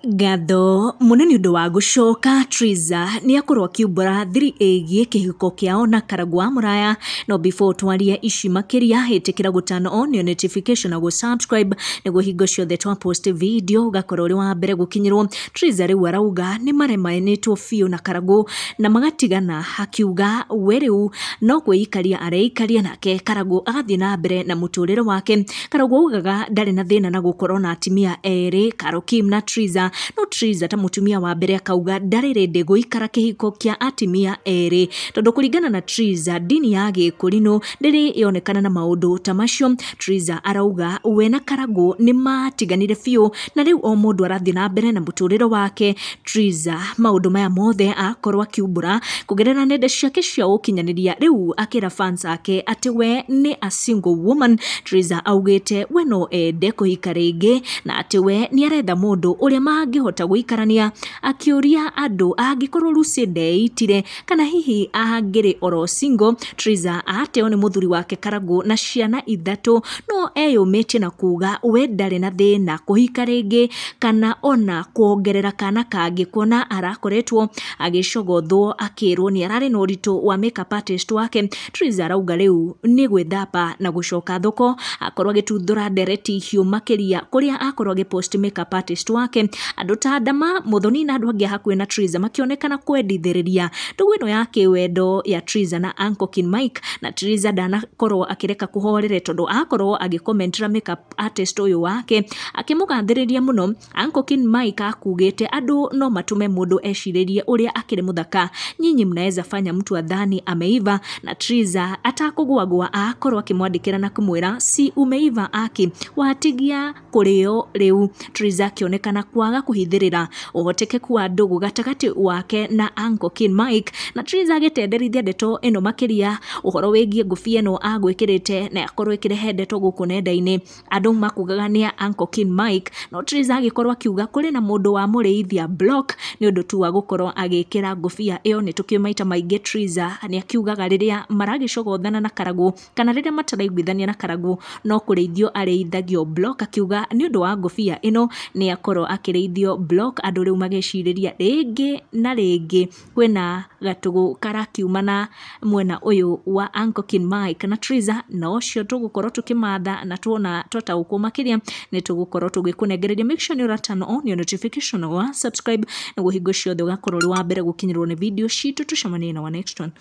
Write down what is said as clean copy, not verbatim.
Ngatho munene undu wa gucoka Triza ni akorwo akiumbura thiri igie kihiko kiao na Karangũ wa Mũraya. No before twarie ici makiria hitikira gutana on your notification na subscribe niguo hingo ciothe twa post video ugakorwo uri wa mbere gukinyirwo. Triza riu arauga ni maremanitwo fiu na Karangũ na magatigana, akiuga we riu no kwĩikaria areikaria nake Karangũ agathie na mbere na muturire wake. Karangũ augaga ndari na thina na gukorwo na atimia eri, Carol Kim na Triza. No Triza ta mutumia wa mbere akauga ndari rendi guikara kihiko kia atimia eri tondu kuringana na Triza dini ya Gĩkũri ndiri yonekana na maundu ta macio. Triza arauga we na Karangũ ni matiganire fiu na riu o mundu arathie na mbere na muturire wake. Triza maundu maya mothe akorwo akiumbura kugerera nende ciake cia ukinyaniria, riu akira fans ake ati we ni a single woman. Triza augite we no ende kuhika ringi na ati we ni aretha mundu uria angihota guikarania, akiuria andu angikorwo Lucy ndeitire kana hihi angiri oro single. Triza ateo ni muthuri wake Karangũ na ciana ithatu, no eyumitie na kuga we ndari na thina kuhika ringi kana ona kuongerera kana kangi, kuona arakoretwo agicogothwo akirwo ni arari na uritu wa makeup artist wake. Triza arauga riu ni gwithamba na gucoka thoko, akorwo agituthura ndereti hiu makiria kuria akorwo agipost makeup artist wake. Andu ta Ndama, Muthoni na andu angi hakuhi na Triza makionekana kwendithiriria ndugu ino ya kiwendo ya Triza na Uncle King Mike, na Triza ndanakorwo akireka kuhorere tondu akorwo agikomentera makeup artist uyu wake akimugathiriria muno. Uncle King Mike akugite andu no matume mundu eciririe uria akiri muthaka, nyinyi mnaweza fanya mtu adhani ameiva. Na Triza atakugwagwa akorwo akimwandikira na kumwira si umeiva aki watigia kurio riu. Triza akionekana kwaga kuhithirira uhotekeku wa ndugu gatagati wake na Uncle King Mike, na Triza agitenderithia ndeto ino makiria uhoro wigie ngufia no agwikirite na akorwo ikirehe ndeto guku nenda-ini. Andu makugaga ni Uncle King Mike, no Triza agikorwo akiuga kuri na mundu wa muriithia block ni undu tu wa gukorwo agikira ngufia iyo. Ni tukio maita maingi Triza ni akiugaga riria maragicogothana na Karangũ kana riria mataraiguithania na Karangũ no kureithio areithagio block, akiuga ni undu wa ngufia ino ni akorwo akireithio block. Andu riu magiciriria ringi na ringi kwina gatugu karakiumana mwena uyu wa Uncle King Mike na Triza, no cio tugukorwo tukimatha na tuona twataũkwo makiria ni tugukorwo tugikunengereria. Make sure you turn on your notification or subscribe niguo hingo ciothe ugakorwo uri wa mbere gukinyirwo ni video citu. Tucemanie na next one.